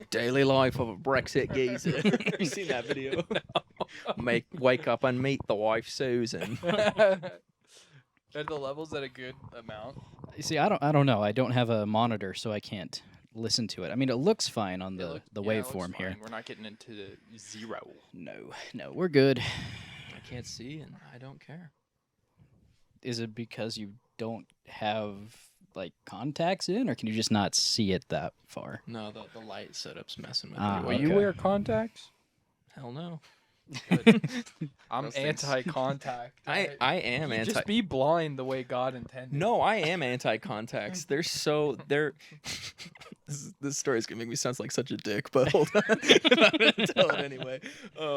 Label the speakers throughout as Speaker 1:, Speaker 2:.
Speaker 1: Daily life of a Brexit geezer. You seen that video? No. Wake up and meet the wife Susan.
Speaker 2: Are the levels at a good amount?
Speaker 3: You see, I don't know. I don't have a monitor, so I can't listen to it. I mean, it looks fine on the waveform here.
Speaker 2: We're not getting into the 0.
Speaker 3: No, we're good.
Speaker 1: I can't see, and I don't care.
Speaker 3: Is it because you don't have like contacts in, or can you just not see it that far?
Speaker 1: No, the light setup's messing with me.
Speaker 3: Ah,
Speaker 2: Will
Speaker 3: okay.
Speaker 2: you wear contacts?
Speaker 1: Hell no.
Speaker 2: I'm
Speaker 1: Those things-
Speaker 2: anti-contact.
Speaker 1: I am anti.
Speaker 2: Just be blind the way God intended.
Speaker 1: No, I am anti-contacts. They're. This story is gonna make me sound like such a dick, but hold on. I'm gonna tell it anyway.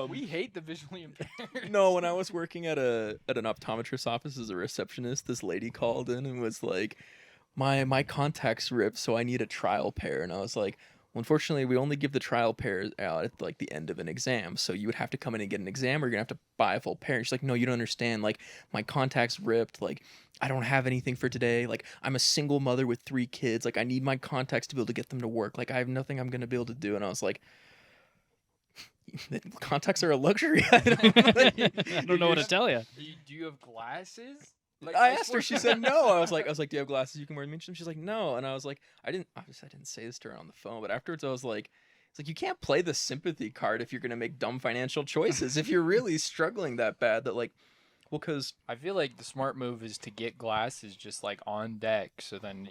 Speaker 2: We hate the visually impaired.
Speaker 1: No, when I was working at an optometrist's office as a receptionist, this lady called in and was like, "My contacts ripped, so I need a trial pair." And I was like, "Well, unfortunately, we only give the trial pairs out at like the end of an exam, so you would have to come in and get an exam, or you're gonna have to buy a full pair." And she's like, "No, you don't understand. Like, my contacts ripped. Like, I don't have anything for today. Like, I'm a single mother with 3 kids. Like, I need my contacts to be able to get them to work. Like, I have nothing I'm gonna be able to do." And I was like, "Contacts are a luxury item."
Speaker 3: I don't know what to tell you.
Speaker 2: Do you have glasses? Like,
Speaker 1: I asked her. She said no. I was like, "Do you have glasses you can wear to mention?" She's like, "No." And I was like, obviously I didn't say this to her on the phone, but afterwards I was like, "It's like you can't play the sympathy card if you're gonna make dumb financial choices. If you're really struggling that bad, that like, well, because
Speaker 2: I feel like the smart move is to get glasses just like on deck, so then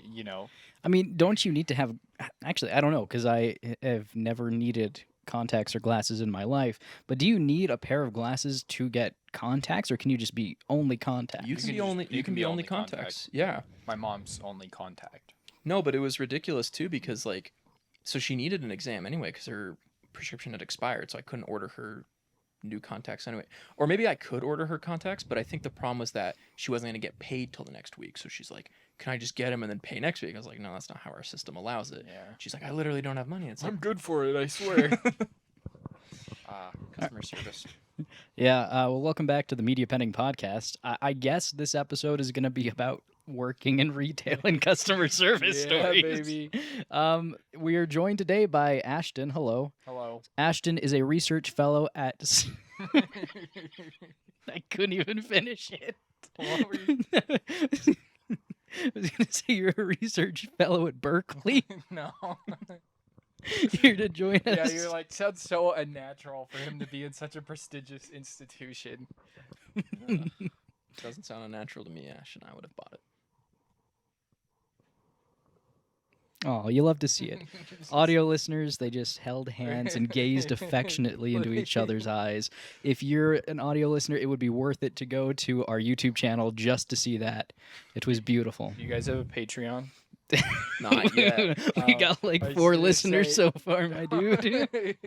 Speaker 3: I mean, don't you need to have? Actually, I don't know, because I have never needed contacts or glasses in my life. But do you need a pair of glasses to get contacts, or can you just be only contacts?
Speaker 1: you can be only contacts. Yeah.
Speaker 2: My mom's only contact.
Speaker 1: No, but it was ridiculous too because like, so she needed an exam anyway because her prescription had expired, so I couldn't order her new contacts anyway. Or maybe I could order her contacts, but I think the problem was that she wasn't going to get paid till the next week. So she's like, "Can I just get them and then pay next week?" I was like, "No, that's not how our system allows it."
Speaker 2: Yeah.
Speaker 1: She's like, "I literally don't have money." It's like,
Speaker 2: I'm good for it, I swear.
Speaker 1: customer service.
Speaker 3: Yeah. Well, welcome back to the Media Pending Podcast. I guess this episode is going to be about working in retail and customer service stories.
Speaker 2: Baby.
Speaker 3: We are joined today by Ashton. Hello.
Speaker 2: Hello.
Speaker 3: Ashton is a research fellow at. I couldn't even finish it.
Speaker 2: What were you...
Speaker 3: I was going to say you're a research fellow at Berkeley.
Speaker 2: No.
Speaker 3: Here to join us.
Speaker 2: Yeah, you're like, sounds so unnatural for him to be in such a prestigious institution.
Speaker 1: Doesn't sound unnatural to me, Ash, and I would have bought it.
Speaker 3: Oh, you love to see it. Audio listeners, they just held hands and gazed affectionately into each other's eyes. If you're an audio listener, it would be worth it to go to our YouTube channel just to see that. It was beautiful.
Speaker 2: Do you guys have a Patreon?
Speaker 1: Not yet.
Speaker 3: We got like
Speaker 2: I
Speaker 3: 4
Speaker 2: was gonna
Speaker 3: listeners
Speaker 2: say-
Speaker 3: so far, my dude.
Speaker 2: Okay.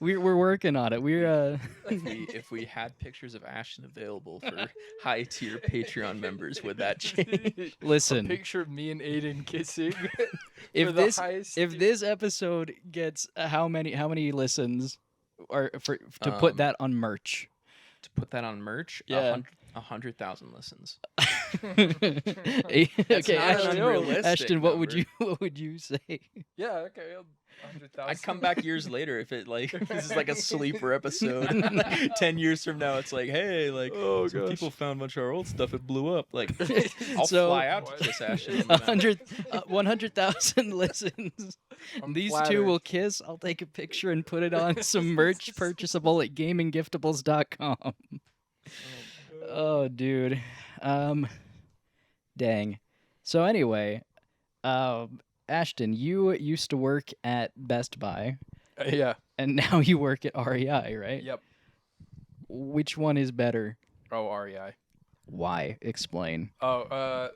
Speaker 3: We're working on it. We're
Speaker 1: If we had pictures of Ashton available for high tier Patreon members, would that change?
Speaker 2: A
Speaker 3: listen.
Speaker 2: picture of me and Aidan kissing.
Speaker 3: If
Speaker 2: for the
Speaker 3: this
Speaker 2: highest
Speaker 3: if this episode gets how many listens, or to put that on merch.
Speaker 1: To put that on merch,
Speaker 3: Yeah.
Speaker 1: 100,000 listens.
Speaker 3: Okay,
Speaker 1: not an
Speaker 3: Ashton,
Speaker 1: unrealistic
Speaker 3: what
Speaker 1: number.
Speaker 3: would you say?
Speaker 2: Yeah, okay. 100,000.
Speaker 1: I'd come back years later if it like this is like a sleeper episode. 10 years from now, it's like, hey, like
Speaker 2: Oh,
Speaker 1: some
Speaker 2: gosh.
Speaker 1: people found a bunch of our old stuff. It blew up. Like, I'll
Speaker 3: So-
Speaker 1: fly out to kiss Ashton. on the mouth.
Speaker 3: 100,000 listens.
Speaker 2: I'm
Speaker 3: These two
Speaker 2: flattered.
Speaker 3: will kiss. I'll take a picture and put it on some merch purchasable at gaminggiftables.com. Oh, dude. Dang. So anyway, Ashton, you used to work at Best Buy,
Speaker 2: Yeah.
Speaker 3: and now you work at REI, right?
Speaker 2: Yep.
Speaker 3: Which one is better?
Speaker 2: Oh, REI.
Speaker 3: Why? Explain.
Speaker 2: Oh,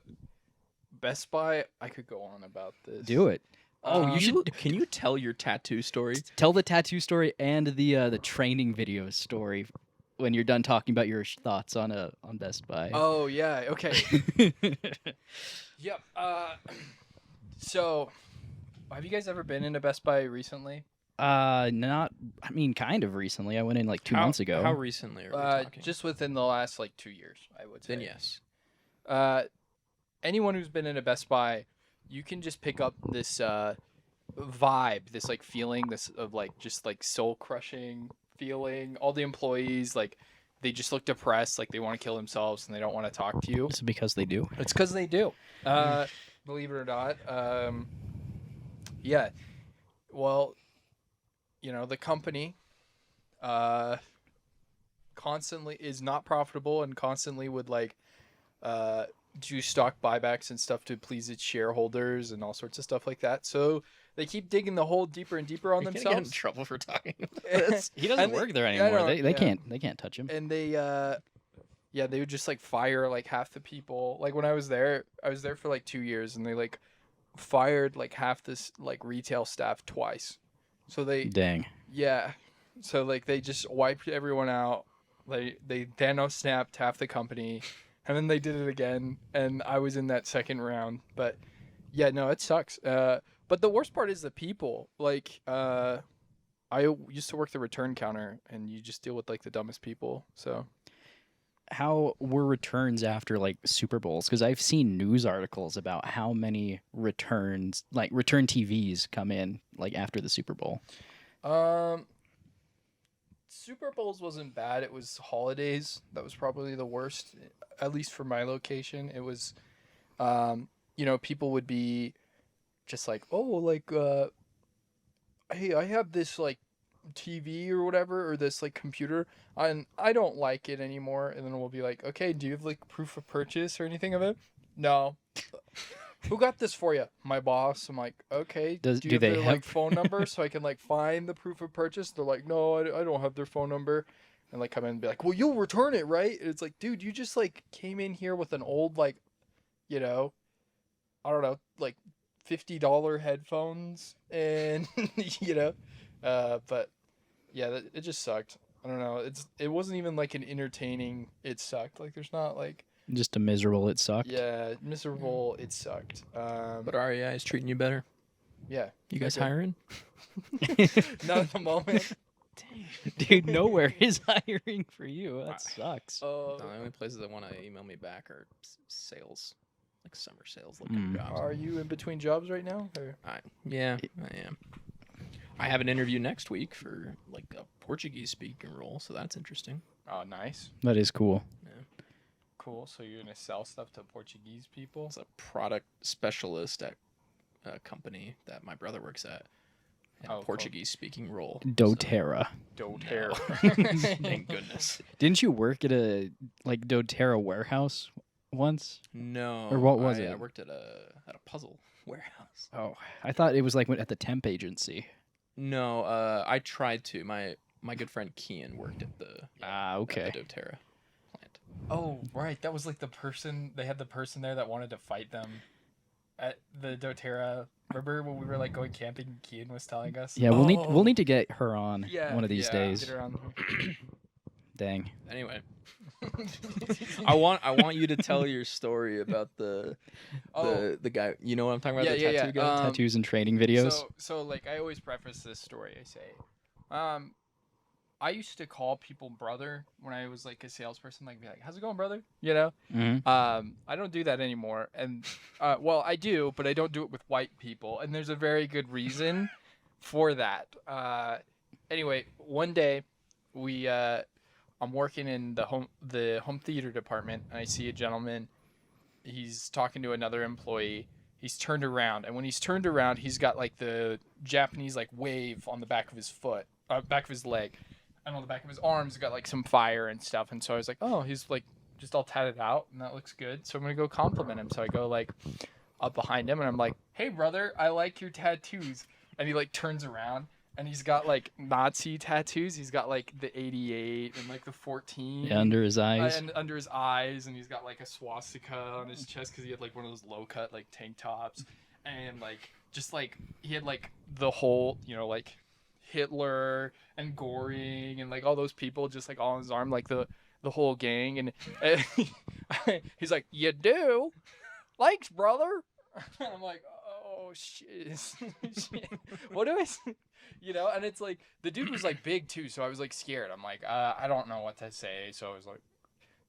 Speaker 2: Best Buy. I could go on about this.
Speaker 3: Do it. Oh, you should
Speaker 1: Can you tell your tattoo story?
Speaker 3: tell the tattoo story and the training video story when you're done talking about your thoughts on Best Buy.
Speaker 2: Oh yeah. Okay. Yep. So, have you guys ever been into Best Buy recently?
Speaker 3: Not. I mean, kind of recently. I went in like 2 months ago.
Speaker 1: How recently are we talking?
Speaker 2: Just within the last like 2 years, I would say.
Speaker 1: Then yes.
Speaker 2: Anyone who's been in a Best Buy, you can just pick up this vibe, this like feeling, this of like just like soul crushing feeling. All the employees like they just look depressed, like they want to kill themselves and they don't want to talk to you.
Speaker 3: It's because they do.
Speaker 2: It's because they do. Believe it or not. Yeah. Well, the company constantly is not profitable and constantly would like do stock buybacks and stuff to please its shareholders and all sorts of stuff like that. So they keep digging the hole deeper and deeper on
Speaker 1: You're gonna get in
Speaker 2: themselves.
Speaker 1: trouble for talking about this.
Speaker 3: He doesn't
Speaker 2: And
Speaker 3: work
Speaker 2: they-
Speaker 3: there
Speaker 2: I
Speaker 3: anymore.
Speaker 2: know,
Speaker 3: They
Speaker 2: yeah.
Speaker 3: can't touch him.
Speaker 2: And they they would just like fire like half the people. Like when I was there for like 2 years, and they like fired like half this like retail staff twice. So
Speaker 3: Dang.
Speaker 2: so like they just wiped everyone out. They Thanos snapped half the company, and then they did it again, and I was in that second round. But yeah, no, it sucks. But the worst part is the people. Like I used to work the return counter, and you just deal with like the dumbest people. So
Speaker 3: How were returns after like Super Bowls? Because I've seen news articles about how many returns, like return TVs, come in like after the Super Bowl.
Speaker 2: Super Bowls wasn't bad. It was holidays that was probably the worst, at least for my location. It was, people would be just like, oh, like, hey, I have this like TV or whatever, or this like computer, and I don't like it anymore. And then we'll be like, okay, do you have like proof of purchase or anything of it? No. Who got this for you? My boss. I'm like, okay.
Speaker 3: Do
Speaker 2: you have
Speaker 3: they
Speaker 2: their
Speaker 3: have-
Speaker 2: like phone number so I can like find the proof of purchase? They're like, no, I don't have their phone number. And like come in and be like, well, you'll return it, right? And it's like, dude, you just like came in here with an old like, I don't know, like $50 headphones, and but yeah, it just sucked. I don't know. It wasn't even like an entertaining. It sucked. Like there's not like.
Speaker 3: Just a miserable. It sucked.
Speaker 2: Yeah, miserable. It sucked.
Speaker 1: But REI is treating you better.
Speaker 2: Yeah.
Speaker 1: You guys
Speaker 2: Okay.
Speaker 1: hiring?
Speaker 2: Not at the moment.
Speaker 3: Dude, nowhere is hiring for you. That sucks.
Speaker 1: No, the only places that want to email me back are sales, like summer sales looking jobs.
Speaker 2: Are you in between jobs right now? Or?
Speaker 1: Yeah, I am. I have an interview next week for like a Portuguese speaking role, so that's interesting.
Speaker 2: Oh, nice.
Speaker 3: That is cool.
Speaker 2: Cool. So you're gonna sell stuff to Portuguese people?
Speaker 1: It's a product specialist at a company that my brother works at. In
Speaker 2: Oh,
Speaker 1: a
Speaker 2: cool.
Speaker 1: Portuguese speaking role.
Speaker 3: doTERRA.
Speaker 2: doTERRA.
Speaker 1: Thank goodness.
Speaker 3: Didn't you work at a like doTERRA warehouse once?
Speaker 1: No.
Speaker 3: Or what was
Speaker 1: I
Speaker 3: it?
Speaker 1: worked at a puzzle warehouse.
Speaker 3: Oh, I thought it was like at the temp agency.
Speaker 1: No, I tried to. My good friend Kian worked at the
Speaker 3: Okay.
Speaker 1: at the doTERRA plant.
Speaker 2: Oh, right. That was like the person. They had the person there that wanted to fight them at the doTERRA. Remember when we were like going camping? Kian was telling us.
Speaker 3: Yeah, we'll need to get her on
Speaker 2: Yeah,
Speaker 3: one of these days.
Speaker 2: Get her on.
Speaker 3: Dang.
Speaker 1: Anyway, I want you to tell your story about the guy. You know what I'm talking about?
Speaker 2: Yeah,
Speaker 1: the
Speaker 2: yeah,
Speaker 1: tattoo
Speaker 2: yeah.
Speaker 1: guy.
Speaker 3: Tattoos and training videos.
Speaker 2: So like I always preface this story. I say, I used to call people brother when I was like a salesperson. Like be like, "How's it going, brother?"
Speaker 3: Mhm.
Speaker 2: I don't do that anymore. And well, I do, but I don't do it with white people. And there's a very good reason for that. Anyway, one day I'm working in the home theater department, and I see a gentleman. He's talking to another employee. He's turned around, and when he's turned around, he's got like the Japanese like wave on the back of his back of his leg, and on the back of his arms, got like some fire and stuff. And so I was like, oh, he's like just all tatted out, and that looks good. So I'm gonna go compliment him. So I go like up behind him, and I'm like, hey brother, I like your tattoos. And he like turns around. And he's got like Nazi tattoos. He's got like the 88 and like the 14.
Speaker 3: Yeah, under his eyes.
Speaker 2: And under his eyes. And he's got like a swastika on his chest because he had like one of those low cut like tank tops. And like just like he had like the whole, like Hitler and Goring and like all those people just like all on his arm, like the whole gang. And he's like, you do? Thanks, brother. And I'm like, oh shit. What do I say? And it's like the dude was like big too, so I was like scared. I'm like, I don't know what to say. So I was like,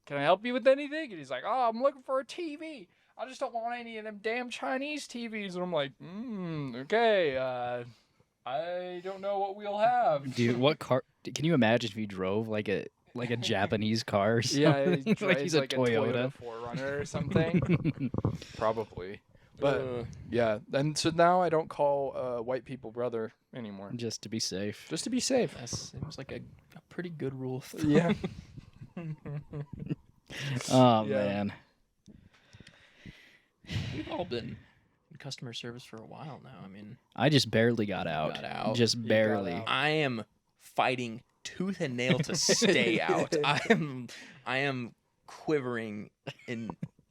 Speaker 2: can I help you with anything? And he's like, oh, I'm looking for a TV. I just don't want any of them damn Chinese TVs. And I'm like, okay, I don't know what we'll have.
Speaker 3: Dude, what car? Can you imagine if you drove like a Japanese car or something?
Speaker 2: Yeah, it
Speaker 3: like
Speaker 2: drives
Speaker 3: he's a
Speaker 2: like
Speaker 3: Toyota.
Speaker 2: 4Runner or something. Probably. But
Speaker 1: Uh,
Speaker 2: yeah, and so now I don't call white people brother anymore.
Speaker 3: Just to be safe.
Speaker 2: Just to be safe.
Speaker 1: that seems like a pretty good rule of thumb.
Speaker 2: Yeah.
Speaker 3: Oh
Speaker 2: Yeah.
Speaker 3: man.
Speaker 1: We've all been in customer service for a while now. I mean,
Speaker 3: I just barely got out.
Speaker 1: got out.
Speaker 3: Just
Speaker 2: got
Speaker 3: barely.
Speaker 2: out.
Speaker 1: I am fighting tooth and nail to stay out. I am quivering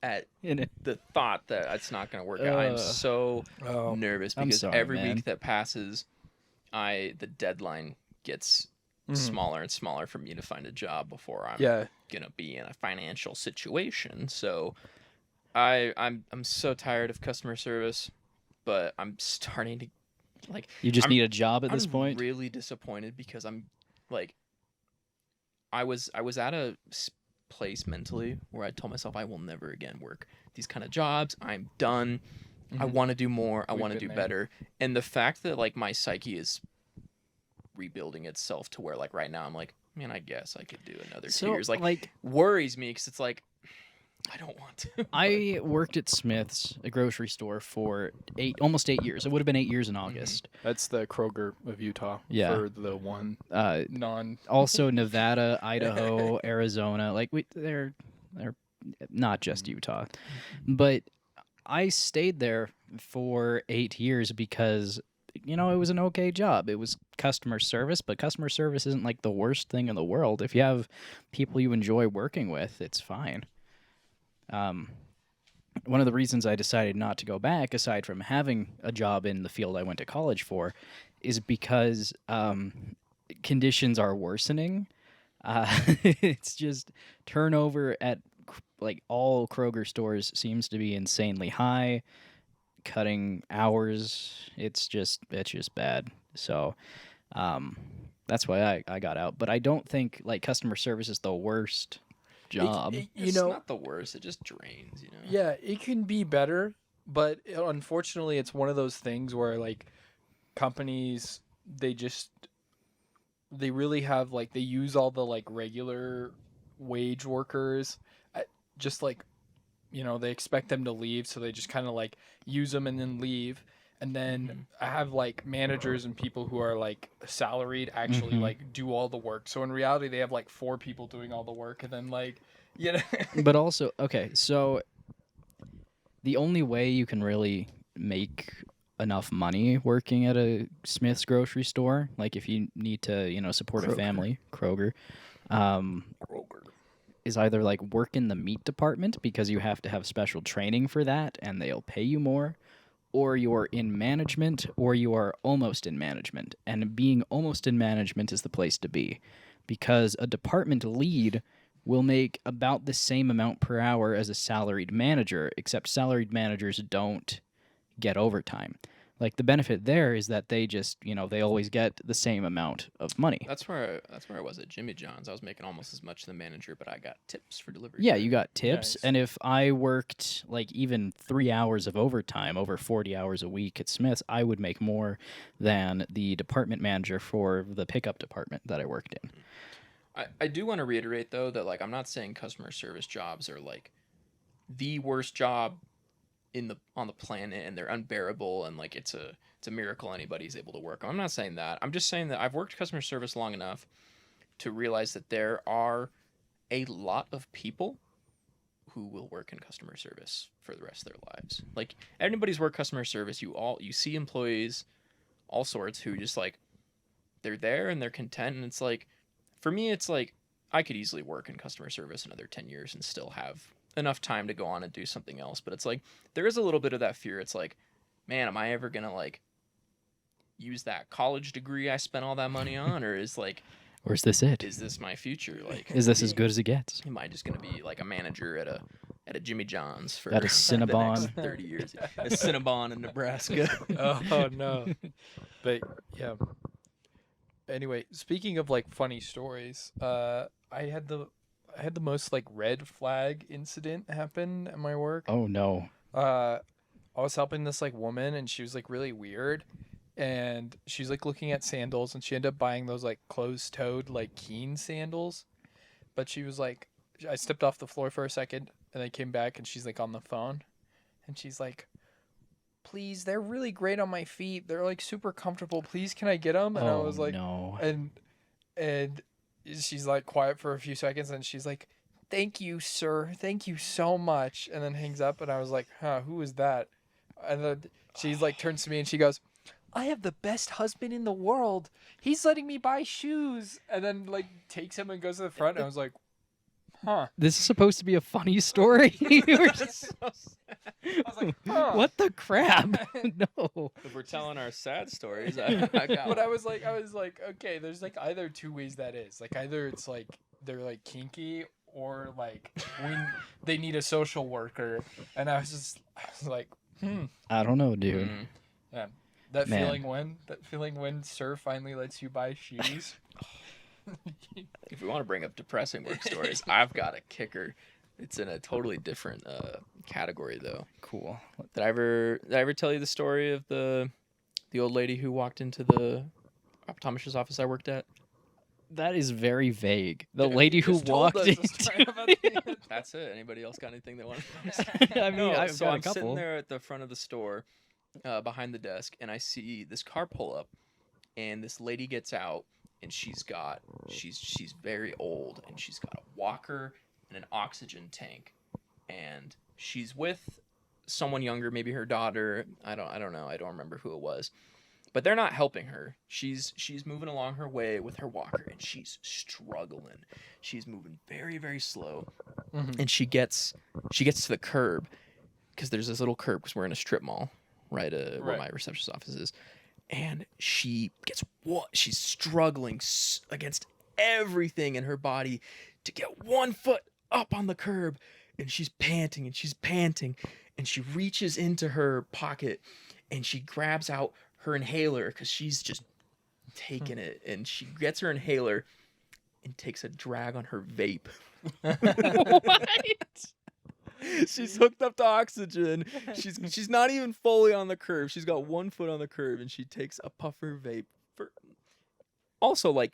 Speaker 1: at
Speaker 3: In it.
Speaker 1: the thought that it's not going to work out. I am so
Speaker 2: Oh.
Speaker 1: nervous
Speaker 3: I'm
Speaker 1: because
Speaker 3: sorry,
Speaker 1: every
Speaker 3: man.
Speaker 1: week that passes, the deadline gets smaller and smaller for me to find a job before I'm
Speaker 2: Yeah.
Speaker 1: gonna be in a financial situation. So I'm so tired of customer service, but I'm starting to like.
Speaker 3: You just
Speaker 1: I'm-
Speaker 3: need a job at this
Speaker 1: I'm
Speaker 3: point.
Speaker 1: really disappointed because I'm like, I was at a place mentally where I told myself I will never again work these kind of jobs. I'm done. I
Speaker 2: Mhm.
Speaker 1: want to do more. I
Speaker 2: We've
Speaker 1: want to
Speaker 2: been
Speaker 1: do
Speaker 2: there.
Speaker 1: better. And the fact that like my psyche is rebuilding itself to where like right now I'm like, man, I guess I could do another 2
Speaker 3: So
Speaker 1: years. Like
Speaker 3: like
Speaker 1: worries me because it's like I don't want to.
Speaker 3: I worked at Smith's, a grocery store, for almost 8 years. It would have been 8 years in August.
Speaker 2: That's the Kroger of Utah.
Speaker 3: Yeah.
Speaker 2: For the one non.
Speaker 3: Also Nevada, Idaho, Arizona. Like they're not just Utah, but I stayed there for 8 years because it was an okay job. It was customer service, but customer service isn't like the worst thing in the world. If you have people you enjoy working with, it's fine. One of the reasons I decided not to go back, aside from having a job in the field I went to college for, is because conditions are worsening. It's just turnover at like all Kroger stores seems to be insanely high. Cutting hours, it's just bad. So that's why I got out. But I don't think like customer service is the worst job.
Speaker 1: It's not the worst. It just drains, you know.
Speaker 2: Yeah, it can be better, but unfortunately, it's one of those things where like companies they really have like they use all the like regular wage workers, just like they expect them to leave, so they just kind of like use them and then leave. And then I have like managers and people who are like salaried actually like do all the work. So in reality, they have like 4 people doing all the work, and then like
Speaker 3: But also, okay, so the only way you can really make enough money working at a Smith's grocery store, like if you need to, support a family, Kroger, is either like work in the meat department because you have to have special training for that and they'll pay you more, or you're in management, or you are almost in management. And being almost in management is the place to be, because a department lead will make about the same amount per hour as a salaried manager, except salaried managers don't get overtime. Like the benefit there is that they just, they always get the same amount of money.
Speaker 1: That's where I was at Jimmy John's. I was making almost as much as the manager, but I got tips for delivery.
Speaker 3: Yeah, you got tips.
Speaker 2: Nice.
Speaker 3: And if I worked like even 3 hours of overtime, over 40 hours a week at Smith's, I would make more than the department manager for the pickup department that I worked in.
Speaker 1: I do want to reiterate though that like I'm not saying customer service jobs are like the worst job on the planet and they're unbearable and like it's a miracle anybody's able to work. I'm not saying that. I'm just saying that I've worked customer service long enough to realize that there are a lot of people who will work in customer service for the rest of their lives. Like everybody's worked customer service. You see employees, all sorts, who just like they're there and they're content. And it's like, for me, it's like I could easily work in customer service another 10 years and still have enough time to go on and do something else. But it's like there is a little bit of that fear. It's like, man, am I ever gonna like use that college degree I spent all that money on, or is
Speaker 3: this it?
Speaker 1: is this my future? Like,
Speaker 3: Is this as good as it gets?
Speaker 1: am I just gonna be like a manager at a Jimmy John's for
Speaker 3: At a
Speaker 1: the
Speaker 3: Cinnabon.
Speaker 1: next 30 years? A Cinnabon in Nebraska.
Speaker 2: Oh no. But yeah. Anyway, speaking of like funny stories, I had the most like red flag incident happen at my work.
Speaker 3: Oh no.
Speaker 2: I was helping this like woman, and she was like really weird, and she's like looking at sandals, and she ended up buying those like closed-toed like Keen sandals, but she was like, I stepped off the floor for a second, and I came back, and she's like on the phone, and she's like, please, they're really great on my feet. They're like super comfortable. Please, can I get them? And I
Speaker 3: Oh
Speaker 2: was like,
Speaker 3: no.
Speaker 2: and she's like quiet for a few seconds, and she's like, thank you, sir. Thank you so much. And then hangs up, and I was like, huh, who is that? And then she's like turns to me and she goes, I have the best husband in the world. He's letting me buy shoes. And then like takes him and goes to the front. And I was like, huh.
Speaker 3: This is supposed to be a funny story. You were just-
Speaker 2: I was like, huh.
Speaker 3: What the crap? No.
Speaker 1: If we're telling our sad stories, I got
Speaker 2: But
Speaker 1: one.
Speaker 2: I was like, okay, there's like either two ways that is. Like either it's like they're like kinky or like they need a social worker. And I was like,
Speaker 3: I don't know, dude.
Speaker 1: Mm.
Speaker 2: yeah. That
Speaker 3: Man.
Speaker 2: feeling when Sir finally lets you buy shoes.
Speaker 1: If we want to bring up depressing work stories, I've got a kicker. It's in a totally different category though.
Speaker 3: Cool.
Speaker 1: Did I ever tell you the story of the old lady who walked into the optometrist's office I worked at?
Speaker 3: That is very vague. The
Speaker 2: Yeah,
Speaker 3: lady
Speaker 2: you
Speaker 3: who
Speaker 2: just told
Speaker 3: walked
Speaker 2: us
Speaker 3: into
Speaker 2: a story about the-
Speaker 1: That's it. Anybody else got anything they want?
Speaker 3: I mean,
Speaker 1: No,
Speaker 3: I've
Speaker 1: so
Speaker 3: got a
Speaker 1: I'm sitting
Speaker 3: couple.
Speaker 1: there at the front of the store, behind the desk, and I see this car pull up, and this lady gets out, and she's very old, and she's got a walker and an oxygen tank, and she's with someone younger, maybe her daughter. I don't know. I don't remember who it was. But they're not helping her. She's moving along her way with her walker, and she's struggling. She's moving very, very slow, and she gets to the curb, because there's this little curb, because we're in a strip mall, right? Where
Speaker 2: Right.
Speaker 1: my receptionist office is, and she's struggling against everything in her body to get one foot up on the curb, and she's panting, and she reaches into her pocket, and she grabs out her inhaler, because she's just taking it, and she gets her inhaler and takes a drag on her vape.
Speaker 3: What?
Speaker 1: She's hooked up to oxygen. She's not even fully on the curb. She's got one foot on the curb, and she takes a puffer vape for also like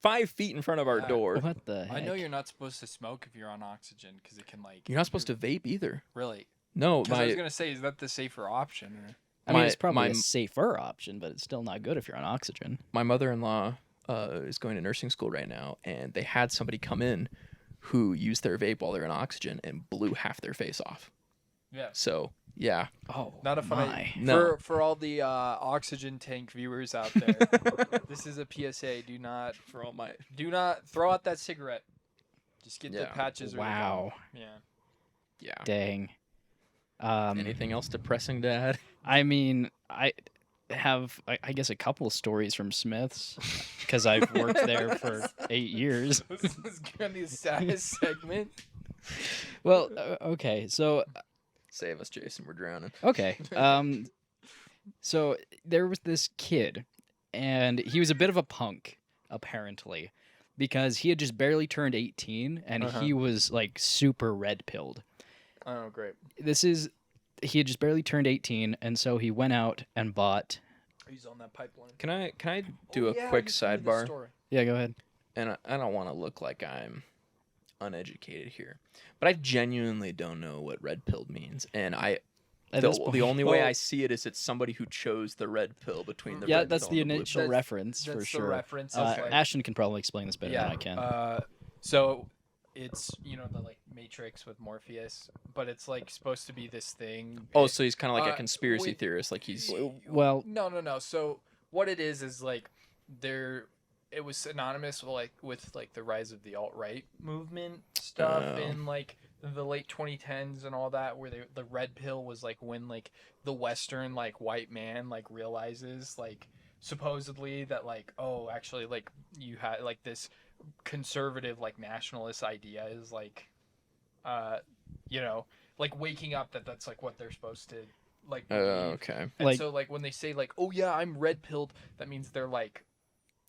Speaker 1: 5 feet in front of our door.
Speaker 3: What the heck?
Speaker 2: I know you're not supposed to smoke if you're on oxygen because it can like.
Speaker 1: You're not supposed to vape either.
Speaker 2: Really?
Speaker 1: No,
Speaker 2: Because I was gonna say, is that the safer option? Or...
Speaker 3: I mean,
Speaker 1: my-
Speaker 3: it's probably
Speaker 1: my-
Speaker 3: a safer option, but it's still not good if you're on oxygen.
Speaker 1: my mother-in-law is going to nursing school right now, and they had somebody come in who used their vape while they're in oxygen and blew half their face off.
Speaker 2: Yeah.
Speaker 1: So yeah,
Speaker 3: Oh,
Speaker 2: Not a fun
Speaker 3: my.
Speaker 1: No.
Speaker 2: For all the oxygen tank viewers out there. This is a PSA. Do not throw out that cigarette. Just get the
Speaker 1: Yeah.
Speaker 2: patches. Or
Speaker 3: Wow.
Speaker 2: Yeah.
Speaker 3: Dang.
Speaker 1: Anything else depressing, Dad?
Speaker 3: I mean, I have, I guess, a couple stories from Smith's because I've worked there for 8 years.
Speaker 2: This is gonna be the saddest segment.
Speaker 3: Well, okay, so
Speaker 1: Save us, Jason. We're drowning.
Speaker 3: okay, so there was this kid, and he was a bit of a punk, apparently, because he had just barely turned 18, and he was like super red pilled.
Speaker 2: Oh, great.
Speaker 3: He had just barely turned 18, and so he went out and bought.
Speaker 2: He's on that pipeline.
Speaker 1: Can I do a quick sidebar?
Speaker 3: Yeah, go ahead.
Speaker 1: And I don't want to look like I'm uneducated here, but I genuinely don't know what red pilled means, and
Speaker 3: At this
Speaker 1: the
Speaker 3: point-
Speaker 1: only way
Speaker 2: Well-
Speaker 1: I see it is it's somebody who chose the red pill between the
Speaker 3: Yeah,
Speaker 1: red
Speaker 3: that's
Speaker 1: pill
Speaker 3: the
Speaker 1: and the blue
Speaker 3: initial
Speaker 1: pill.
Speaker 3: reference for
Speaker 2: That's the
Speaker 3: sure.
Speaker 2: reference. Is like,
Speaker 3: Ashton can probably explain this better than I can.
Speaker 2: So it's the like Matrix with Morpheus, but it's like supposed to be this thing.
Speaker 1: Oh, so he's kind of like a
Speaker 2: Uh,
Speaker 1: conspiracy
Speaker 2: wait.
Speaker 1: theorist, like he's
Speaker 3: Well,
Speaker 2: No. So what it is like it was synonymous with the rise of the alt-right movement stuff
Speaker 1: Oh.
Speaker 2: in like the late 2010s and all that, where the red pill was like when like the Western like white man like realizes like supposedly that like, oh, actually like you had like this conservative like nationalist idea is like like waking up that's like what they're supposed to like believe.
Speaker 1: okay.
Speaker 2: And
Speaker 3: Like-
Speaker 2: so like when they say like, oh yeah, I'm red pilled, that means they're like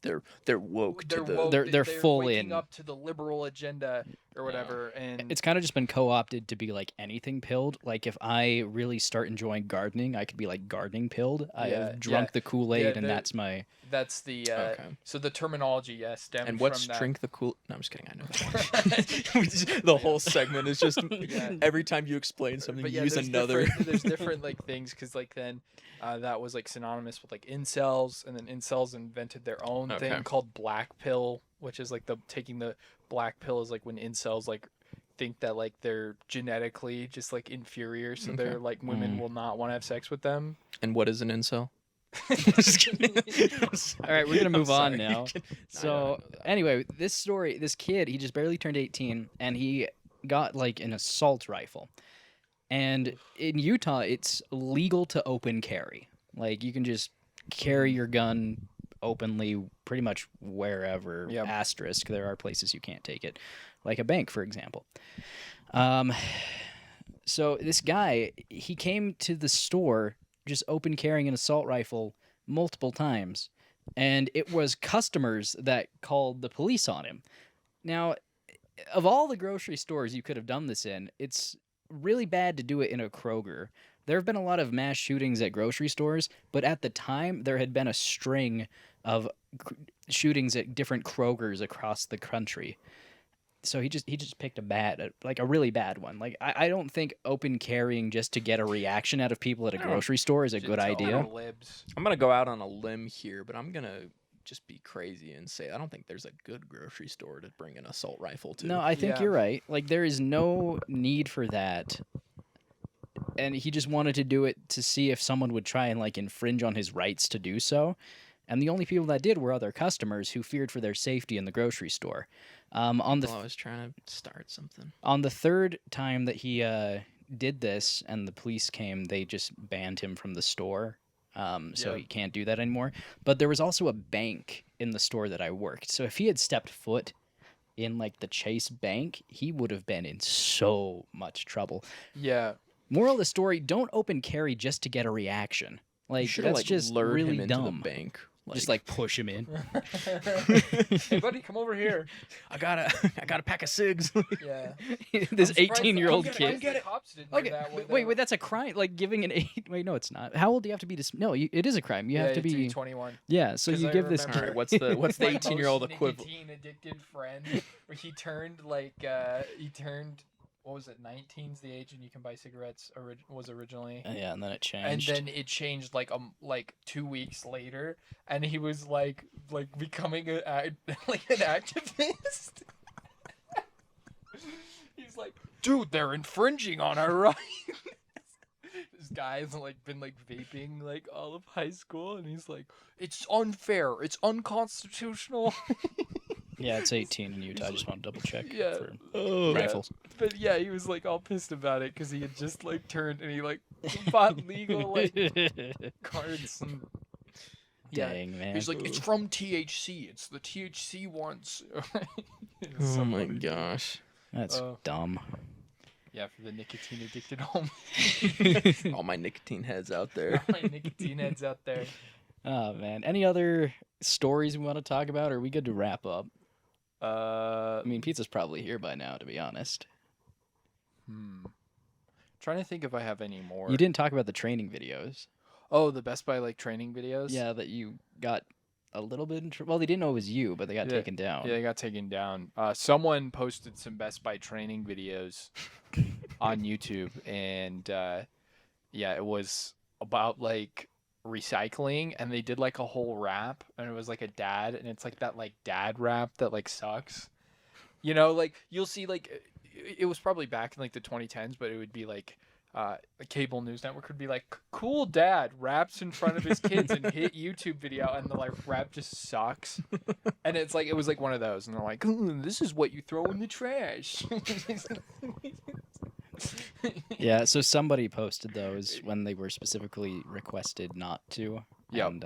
Speaker 1: They're woke to the
Speaker 2: woke,
Speaker 3: They're full
Speaker 2: waking
Speaker 3: in.
Speaker 2: up to the liberal agenda or whatever. And
Speaker 3: It's kind of just been co-opted to be like anything pilled. Like if I really start enjoying gardening, I could be like gardening pilled. I
Speaker 2: Yeah,
Speaker 3: have drunk the Kool-Aid,
Speaker 2: yeah,
Speaker 3: and
Speaker 2: the-
Speaker 3: that's my.
Speaker 2: that's the
Speaker 1: Okay.
Speaker 2: so the terminology stems
Speaker 1: And what's
Speaker 2: from that.
Speaker 1: drink the cool? No, I'm just kidding. I know that one. The whole segment is just
Speaker 2: Yeah.
Speaker 1: every time you explain something,
Speaker 2: But
Speaker 1: you
Speaker 2: yeah,
Speaker 1: use
Speaker 2: there's
Speaker 1: another.
Speaker 2: there's different like things because like then that was like synonymous with like incels, and then incels invented their own
Speaker 1: Okay.
Speaker 2: thing called black pill, which is like the taking the black pill is like when incels like think that like they're genetically just like inferior, so
Speaker 1: Okay.
Speaker 2: they're like women will not want to have sex with them.
Speaker 1: And what is an incel?
Speaker 3: Just kidding. All right, we're gonna move on now.
Speaker 1: I know
Speaker 3: So
Speaker 1: that.
Speaker 3: anyway, this kid, he just barely turned 18, and he got like an assault rifle. And in Utah, it's legal to open carry. Like you can just carry your gun openly, pretty much wherever.
Speaker 2: Yep.
Speaker 3: Asterisk, there are places you can't take it, like a bank, for example. So this guy, he came to the store just open carrying an assault rifle multiple times, and it was customers that called the police on him. Now, of all the grocery stores you could have done this in, it's really bad to do it in a Kroger. There have been a lot of mass shootings at grocery stores, but at the time there had been a string of shootings at different Krogers across the country. So he just picked a really bad one. Like I don't think open carrying just to get a reaction out of people at a
Speaker 1: I don't-
Speaker 3: grocery store is a
Speaker 2: Just
Speaker 3: good
Speaker 2: tell
Speaker 3: idea.
Speaker 2: them libs.
Speaker 1: I'm gonna go out on a limb here, but I'm gonna just be crazy and say I don't think there's a good grocery store to bring an assault rifle to.
Speaker 3: No, I think
Speaker 2: Yeah.
Speaker 3: you're right. Like there is no need for that. And he just wanted to do it to see if someone would try and like infringe on his rights to do so. And the only people that did were other customers who feared for their safety in the grocery store. On the
Speaker 1: Well, I was trying to start something.
Speaker 3: on the third time that he did this and the police came, they just banned him from the store. So
Speaker 2: Yeah.
Speaker 3: he can't do that anymore. But there was also a bank in the store that I worked. So if he had stepped foot in like the Chase Bank, he would have been in so much trouble.
Speaker 2: Yeah.
Speaker 3: Moral of the story: don't open carry just to get a reaction. Like
Speaker 1: You should
Speaker 3: that's
Speaker 1: like
Speaker 3: just
Speaker 1: lured
Speaker 3: really
Speaker 1: him into
Speaker 3: dumb.
Speaker 1: the bank.
Speaker 3: Just like push him in.
Speaker 2: Hey buddy, come over here.
Speaker 1: I got a pack of cigs.
Speaker 2: Yeah.
Speaker 3: This
Speaker 2: I'm surprised-
Speaker 3: 18-year-old
Speaker 2: I'm
Speaker 3: kid.
Speaker 2: surprised the cops didn't do
Speaker 3: Okay,
Speaker 2: that with,
Speaker 3: wait, that's a crime. Like giving an 8. Wait, no, it's not. How old do you have to be to? No, it is a crime. You have to be
Speaker 2: 21.
Speaker 3: Yeah, so
Speaker 2: 'Cause
Speaker 3: you
Speaker 2: I
Speaker 3: give this
Speaker 2: remember-
Speaker 3: kid.
Speaker 1: All right, what's the
Speaker 2: My
Speaker 1: 18-year-old
Speaker 2: most
Speaker 1: equivalent?
Speaker 2: nicotine addicted friend, where he turned what was it? 19's the age, and you can buy cigarettes. Was originally.
Speaker 3: Yeah, and then it
Speaker 2: And
Speaker 3: changed.
Speaker 2: then it changed like 2 weeks later, and he was like becoming like an activist. He's like, dude, they're infringing on our rights. This guy's like been like vaping like all of high school, and he's like, it's unfair, it's unconstitutional.
Speaker 3: Yeah, it's 18 in Utah. I just want to double check
Speaker 2: Yeah.
Speaker 3: for
Speaker 1: Oh,
Speaker 2: Yeah.
Speaker 3: rifles.
Speaker 2: But yeah, he was like all pissed about it because he had just like turned and he like bought legal like cards and yeah.
Speaker 3: Dang, man.
Speaker 2: He's like, it's from THC. It's the THC ones. It's
Speaker 1: Oh
Speaker 2: so
Speaker 1: my
Speaker 2: funny.
Speaker 1: gosh.
Speaker 3: That's dumb.
Speaker 2: Yeah, for the nicotine addicted home.
Speaker 1: All my nicotine heads out there.
Speaker 2: My nicotine heads out there.
Speaker 3: Oh man. Any other stories we want to talk about? Or are we good to wrap up? I mean, pizza's probably here by now, to be honest.
Speaker 2: Trying to think if I have any more.
Speaker 3: You didn't talk about the training videos.
Speaker 2: Oh, the Best Buy like training videos.
Speaker 3: Yeah, that you got a little bit in trouble. Well, they didn't know it was you, but they got
Speaker 2: Yeah.
Speaker 3: taken down.
Speaker 2: Yeah, they got taken down. Someone posted some Best Buy training videos on YouTube, and yeah, it was about like recycling, and they did like a whole rap, and it was like a dad, and it's like that like dad rap that like sucks. You know, like you'll see like it was probably back in like the 2010s, but it would be like a cable news network would be like, cool dad raps in front of his kids and hit YouTube video, and the like rap just sucks. And it's like it was like one of those, and they're like, "Ooh, this is what you throw in the trash."
Speaker 3: Yeah, so somebody posted those when they were specifically requested not to.
Speaker 2: Yep.
Speaker 3: And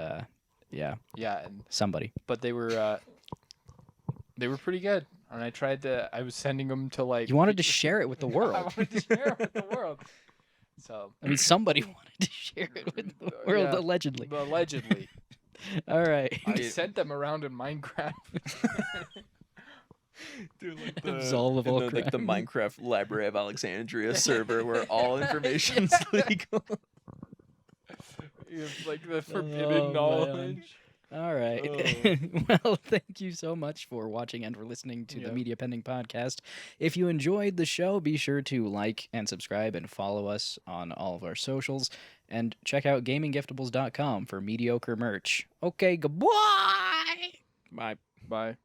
Speaker 3: yeah,
Speaker 2: Yeah, and
Speaker 3: somebody.
Speaker 2: but they were pretty good, and I was sending them to like.
Speaker 3: You wanted to share it with the
Speaker 2: I
Speaker 3: world.
Speaker 2: wanted to share it with the world. So
Speaker 3: I mean, somebody wanted to share it with the world,
Speaker 2: Yeah.
Speaker 3: allegedly.
Speaker 2: allegedly,
Speaker 3: All right.
Speaker 2: I sent them around in Minecraft.
Speaker 1: Dude, like
Speaker 3: Absolve all
Speaker 1: like the
Speaker 3: crime.
Speaker 1: Minecraft Library of Alexandria server where all information's legal.
Speaker 2: It's like the
Speaker 3: Oh,
Speaker 2: forbidden
Speaker 3: man.
Speaker 2: knowledge.
Speaker 3: All right.
Speaker 1: Oh.
Speaker 3: Well, thank you so much for watching and for listening to the
Speaker 2: Yeah.
Speaker 3: Media Pending podcast. If you enjoyed the show, be sure to like and subscribe and follow us on all of our socials. And check out gaminggiftables.com for mediocre merch. Okay, goodbye.
Speaker 1: Bye.
Speaker 2: Bye.